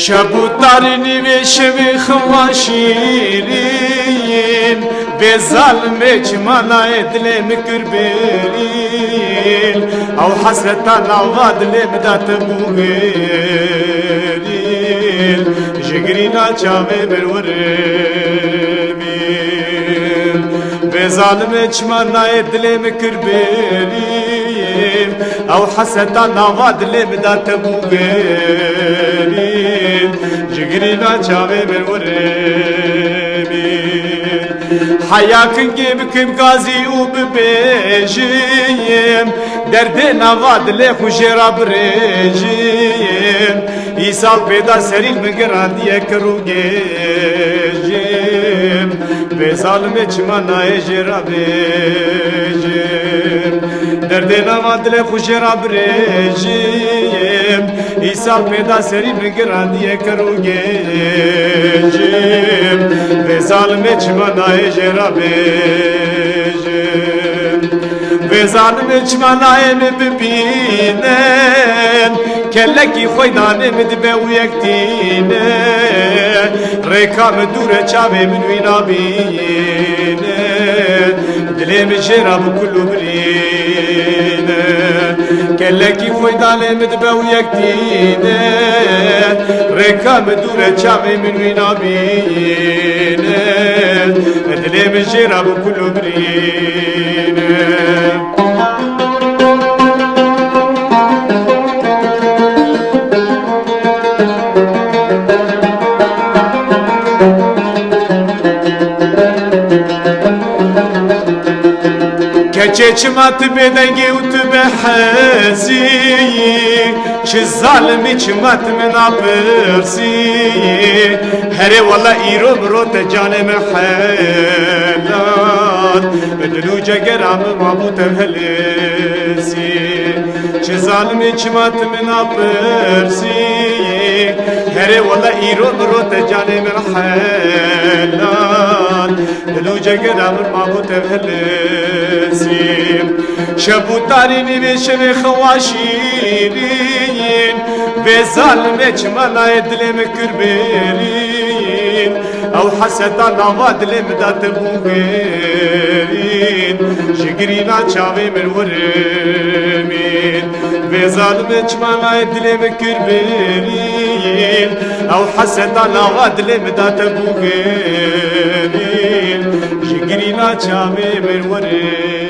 شبو تارنی به شب خواشیرین به ظلم چمانای دلم کربرین او حسرتا نوا دلم دات بوگرین جگرینا چاوه برورمین به ظلم چمانای دلم کربرین او حسرتا نوا دلم دات بوگرین جگرینا چاوه برورمین حیاکن بکم قاضی و ببیجیم درد نواد لی خوشی را بریجیم ایسال پیدا سریل مگرانیه کرو گیجیم به ظالم چمانای جرا بیجیم درد نواد لی خوشی را بریجیم ایسال پیدا سریل مگرانیه کرو گیجیم به ظالم چمانای جرا بیجیم به ظالم چمانای ببینن کلکی خوی دانم دبه و یکتینه ریکام دوره چاوه من وینا بینه دلیم جرا بکلو برینه کلکی خوی دانم دبه و یکتینه ریکام دوره چاوه من وینا بینه دلیم جرا بکلو برینه چمات بدنگی و تو بحزی چه ظالمی چمات من آپرسی هره والا ایرو برو تجانم حلال بدلو جگرام مابوت هلسی چه ظالمی چمات من آپرسی هره والا ایرو برو تجانم حلال بدلو جگرام مابوت هلسی شبو تارینی به شب خواشیرین به ظالم چمانای دلم کربرین او حسدا نوا دلم دات بوگرین جگرینا چاوه مرورمین به ظالم چمانای دلم کربرین او حسدا نوا دلم دات بوگرین جگرینا چاوه مرورمین